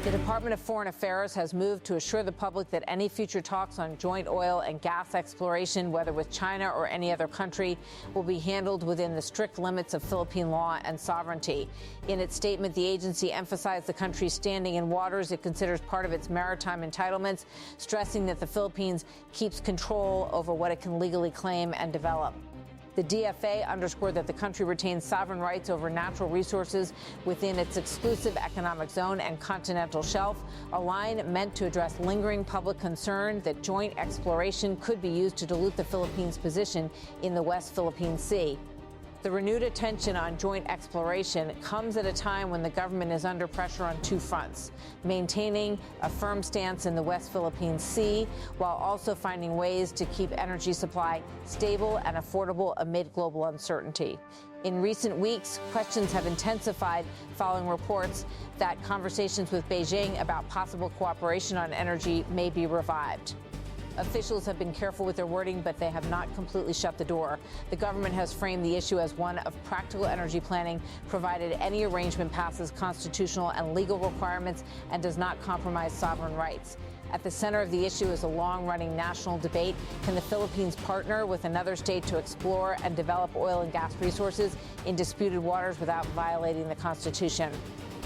The Department of Foreign Affairs has moved to assure the public that any future talks on joint oil and gas exploration, whether with China or any other country, will be handled within the strict limits of Philippine law and sovereignty. In its statement, the agency emphasized the country's standing in waters it considers part of its maritime entitlements, stressing that the Philippines keeps control over what it can legally claim and develop. The DFA underscored that the country retains sovereign rights over natural resources within its exclusive economic zone and continental shelf, a line meant to address lingering public concern that joint exploration could be used to dilute the Philippines' position in the West Philippine Sea. The renewed attention on joint exploration comes at a time when the government is under pressure on two fronts, maintaining a firm stance in the West Philippine Sea while also finding ways to keep energy supply stable and affordable amid global uncertainty. In recent weeks, questions have intensified following reports that conversations with Beijing about possible cooperation on energy may be revived. Officials have been careful with their wording, but they have not completely shut the door. The government has framed the issue as one of practical energy planning, provided any arrangement passes constitutional and legal requirements and does not compromise sovereign rights. At the center of the issue is a long-running national debate. Can the Philippines partner with another state to explore and develop oil and gas resources in disputed waters without violating the Constitution?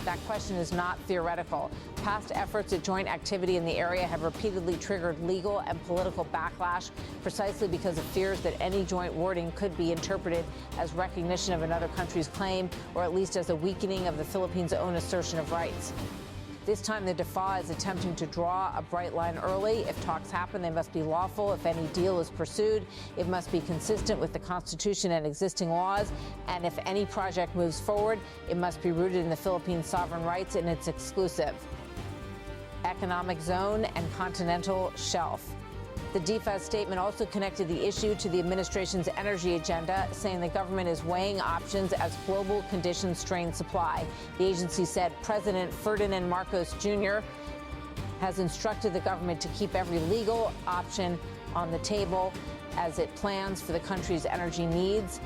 That question is not theoretical. Past efforts at joint activity in the area have repeatedly triggered legal and political backlash precisely because of fears that any joint wording could be interpreted as recognition of another country's claim or at least as a weakening of the Philippines' own assertion of rights. This time, the DFA is attempting to draw a bright line early. If talks happen, they must be lawful. If any deal is pursued, it must be consistent with the Constitution and existing laws. And if any project moves forward, it must be rooted in the Philippines' sovereign rights and its exclusive economic zone and continental shelf. The DFA statement also connected the issue to the administration's energy agenda, saying the government is weighing options as global conditions strain supply. The agency said President Ferdinand Marcos Jr. has instructed the government to keep every legal option on the table as it plans for the country's energy needs.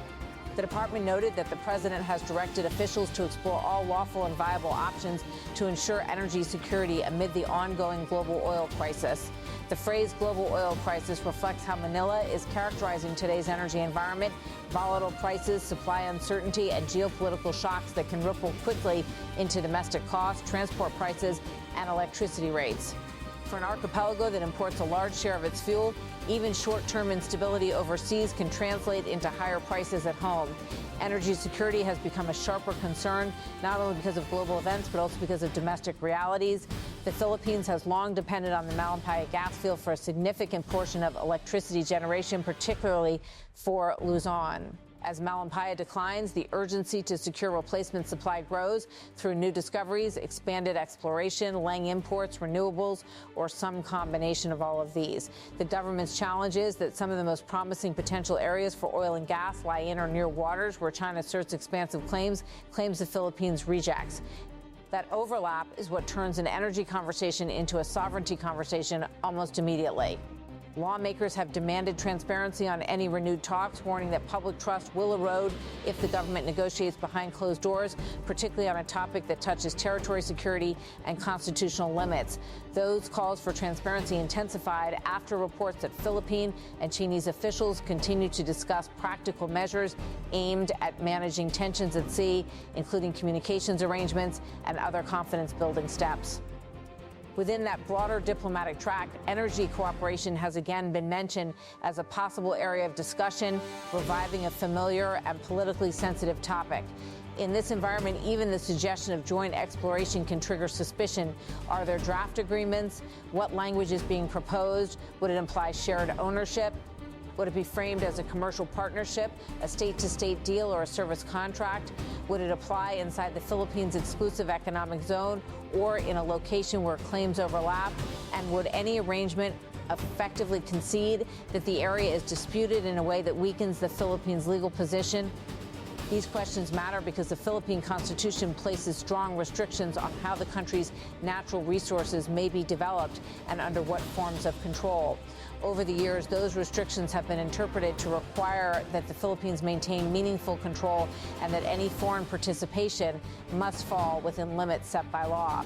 The department noted that the president has directed officials to explore all lawful and viable options to ensure energy security amid the ongoing global oil crisis. The phrase global oil crisis reflects how Manila is characterizing today's energy environment: volatile prices, supply uncertainty, and geopolitical shocks that can ripple quickly into domestic costs, transport prices, and electricity rates. For an archipelago that imports a large share of its fuel, even short-term instability overseas can translate into higher prices at home. Energy security has become a sharper concern, not only because of global events, but also because of domestic realities. The Philippines has long depended on the Malampaya gas field for a significant portion of electricity generation, particularly for Luzon. As Malampaya declines, the urgency to secure replacement supply grows through new discoveries, expanded exploration, laying imports, renewables, or some combination of all of these. The government's challenge is that some of the most promising potential areas for oil and gas lie in or near waters where China asserts expansive claims the Philippines rejects. That overlap is what turns an energy conversation into a sovereignty conversation almost immediately. Lawmakers have demanded transparency on any renewed talks, warning that public trust will erode if the government negotiates behind closed doors, particularly on a topic that touches territory security and constitutional limits. Those calls for transparency intensified after reports that Philippine and Chinese officials continue to discuss practical measures aimed at managing tensions at sea, including communications arrangements and other confidence-building steps. Within that broader diplomatic track, energy cooperation has again been mentioned as a possible area of discussion, reviving a familiar and politically sensitive topic. In this environment, even the suggestion of joint exploration can trigger suspicion. Are there draft agreements? What language is being proposed? Would it imply shared ownership? Would it be framed as a commercial partnership, a state-to-state deal, or a service contract? Would it apply inside the Philippines' exclusive economic zone or in a location where claims overlap? And would any arrangement effectively concede that the area is disputed in a way that weakens the Philippines' legal position? These questions matter because the Philippine Constitution places strong restrictions on how the country's natural resources may be developed and under what forms of control. Over the years, those restrictions have been interpreted to require that the Philippines maintain meaningful control and that any foreign participation must fall within limits set by law.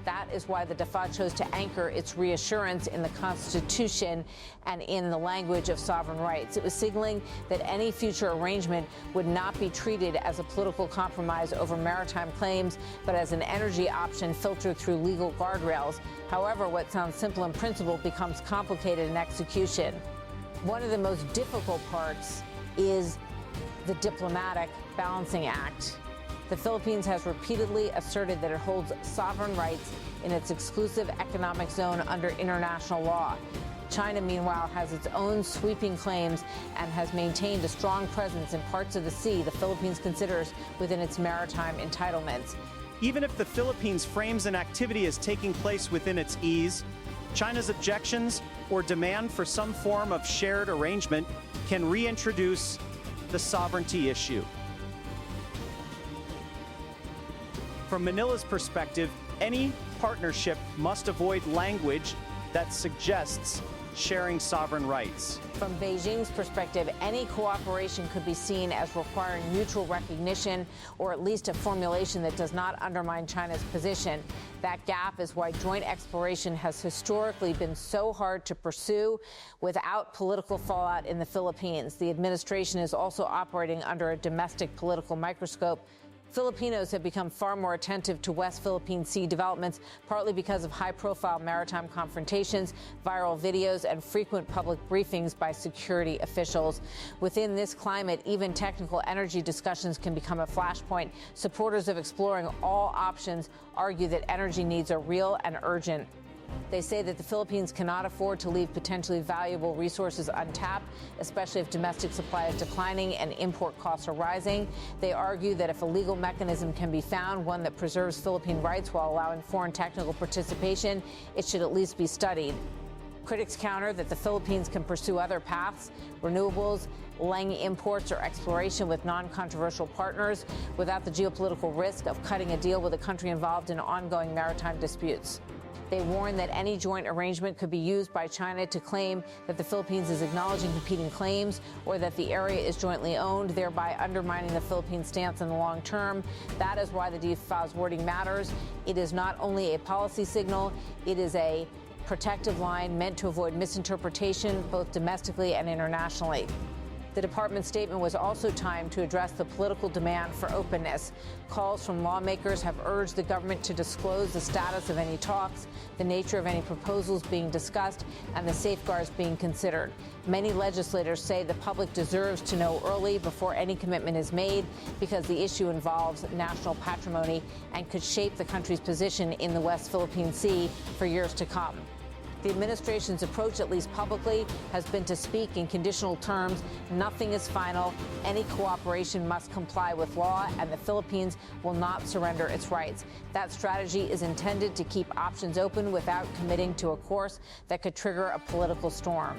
That is why the DFA chose to anchor its reassurance in the Constitution and in the language of sovereign rights. It was signaling that any future arrangement would not be treated as a political compromise over maritime claims, but as an energy option filtered through legal guardrails. However, what sounds simple in principle becomes complicated in execution. One of the most difficult parts is the diplomatic balancing act. The Philippines has repeatedly asserted that it holds sovereign rights in its exclusive economic zone under international law. China, meanwhile, has its own sweeping claims and has maintained a strong presence in parts of the sea the Philippines considers within its maritime entitlements. Even if the Philippines frames an activity as taking place within its ease, China's objections or demand for some form of shared arrangement can reintroduce the sovereignty issue. From Manila's perspective, any partnership must avoid language that suggests sharing sovereign rights. From Beijing's perspective, any cooperation could be seen as requiring mutual recognition or at least a formulation that does not undermine China's position. That gap is why joint exploration has historically been so hard to pursue without political fallout in the Philippines. The administration is also operating under a domestic political microscope. Filipinos have become far more attentive to West Philippine Sea developments, partly because of high-profile maritime confrontations, viral videos, and frequent public briefings by security officials. Within this climate, even technical energy discussions can become a flashpoint. Supporters of exploring all options argue that energy needs are real and urgent. They say that the Philippines cannot afford to leave potentially valuable resources untapped, especially if domestic supply is declining and import costs are rising. They argue that if a legal mechanism can be found, one that preserves Philippine rights while allowing foreign technical participation, it should at least be studied. Critics counter that the Philippines can pursue other paths, renewables, LNG imports, or exploration with non-controversial partners without the geopolitical risk of cutting a deal with a country involved in ongoing maritime disputes. They warn that any joint arrangement could be used by China to claim that the Philippines is acknowledging competing claims or that the area is jointly owned, thereby undermining the Philippine stance in the long term. That is why the DFA's wording matters. It is not only a policy signal, it is a protective line meant to avoid misinterpretation both domestically and internationally. The department's statement was also timed to address the political demand for openness. Calls from lawmakers have urged the government to disclose the status of any talks, the nature of any proposals being discussed, and the safeguards being considered. Many legislators say the public deserves to know early before any commitment is made because the issue involves national patrimony and could shape the country's position in the West Philippine Sea for years to come. The administration's approach, at least publicly, has been to speak in conditional terms. Nothing is final. Any cooperation must comply with law, and the Philippines will not surrender its rights. That strategy is intended to keep options open without committing to a course that could trigger a political storm.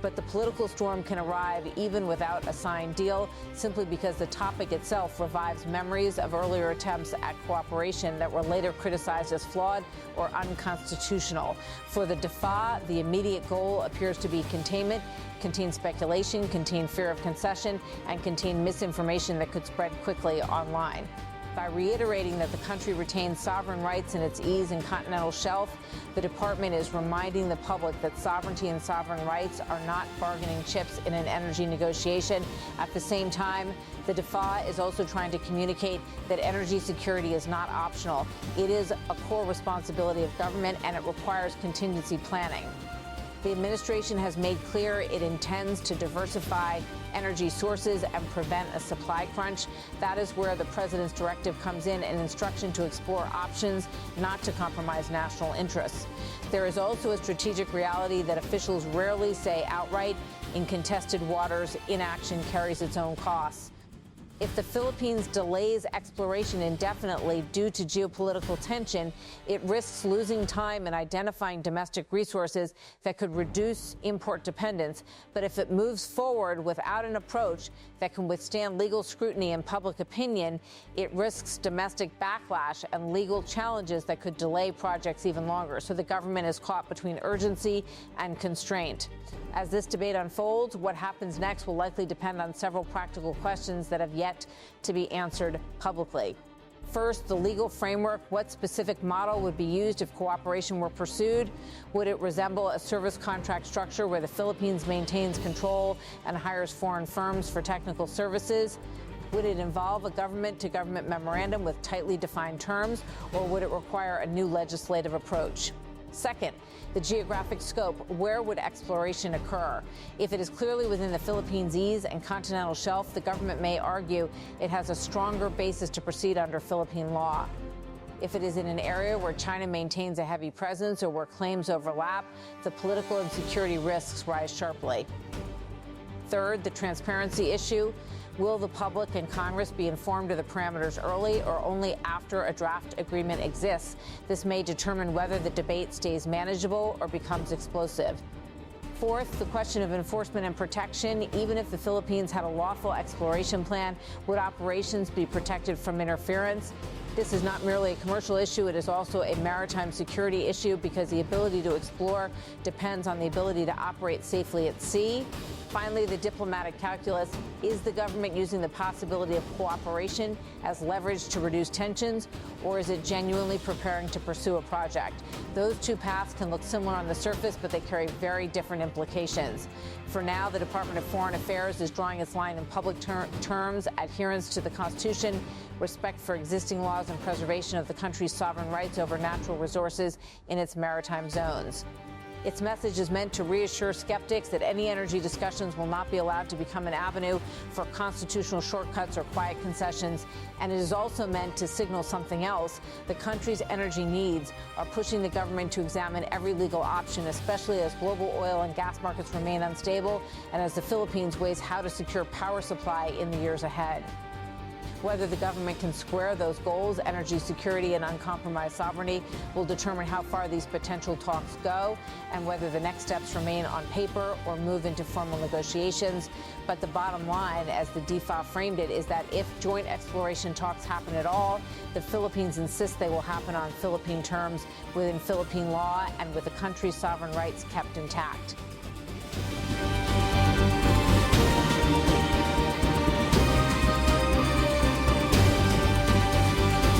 But the political storm can arrive even without a signed deal, simply because the topic itself revives memories of earlier attempts at cooperation that were later criticized as flawed or unconstitutional. For the DFA, the immediate goal appears to be containment, contain speculation, contain fear of concession, and contain misinformation that could spread quickly online. By reiterating that the country retains sovereign rights in its ease and continental shelf, the department is reminding the public that sovereignty and sovereign rights are not bargaining chips in an energy negotiation. At the same time, the DFA is also trying to communicate that energy security is not optional. It is a core responsibility of government, and it requires contingency planning. The administration has made clear it intends to diversify energy sources and prevent a supply crunch. That is where the president's directive comes in, an instruction to explore options, not to compromise national interests. There is also a strategic reality that officials rarely say outright: in contested waters, inaction carries its own costs. If the Philippines delays exploration indefinitely due to geopolitical tension, it risks losing time in identifying domestic resources that could reduce import dependence. But if it moves forward without an approach that can withstand legal scrutiny and public opinion, it risks domestic backlash and legal challenges that could delay projects even longer. So the government is caught between urgency and constraint. As this debate unfolds, what happens next will likely depend on several practical questions that have yet to be answered publicly. First, the legal framework. What specific model would be used if cooperation were pursued? Would it resemble a service contract structure where the Philippines maintains control and hires foreign firms for technical services? Would it involve a government-to-government memorandum with tightly defined terms, or would it require a new legislative approach? Second, the geographic scope. Where would exploration occur? If it is clearly within the Philippine Seas and continental shelf, the government may argue it has a stronger basis to proceed under Philippine law. If it is in an area where China maintains a heavy presence or where claims overlap, the political and security risks rise sharply. Third, the transparency issue. Will the public and Congress be informed of the parameters early or only after a draft agreement exists? This may determine whether the debate stays manageable or becomes explosive. Fourth, the question of enforcement and protection. Even if the Philippines had a lawful exploration plan, would operations be protected from interference? This is not merely a commercial issue, it is also a maritime security issue because the ability to explore depends on the ability to operate safely at sea. Finally, the diplomatic calculus. Is the government using the possibility of cooperation as leverage to reduce tensions, or is it genuinely preparing to pursue a project? Those two paths can look similar on the surface, but they carry very different implications. For now, the Department of Foreign Affairs is drawing its line in public terms, adherence to the Constitution, respect for existing laws, and preservation of the country's sovereign rights over natural resources in its maritime zones. Its message is meant to reassure skeptics that any energy discussions will not be allowed to become an avenue for constitutional shortcuts or quiet concessions. And it is also meant to signal something else. The country's energy needs are pushing the government to examine every legal option, especially as global oil and gas markets remain unstable and as the Philippines weighs how to secure power supply in the years ahead. Whether the government can square those goals, energy security and uncompromised sovereignty, will determine how far these potential talks go and whether the next steps remain on paper or move into formal negotiations. But the bottom line, as the DFA framed it, is that if joint exploration talks happen at all, the Philippines insist they will happen on Philippine terms, within Philippine law, and with the country's sovereign rights kept intact.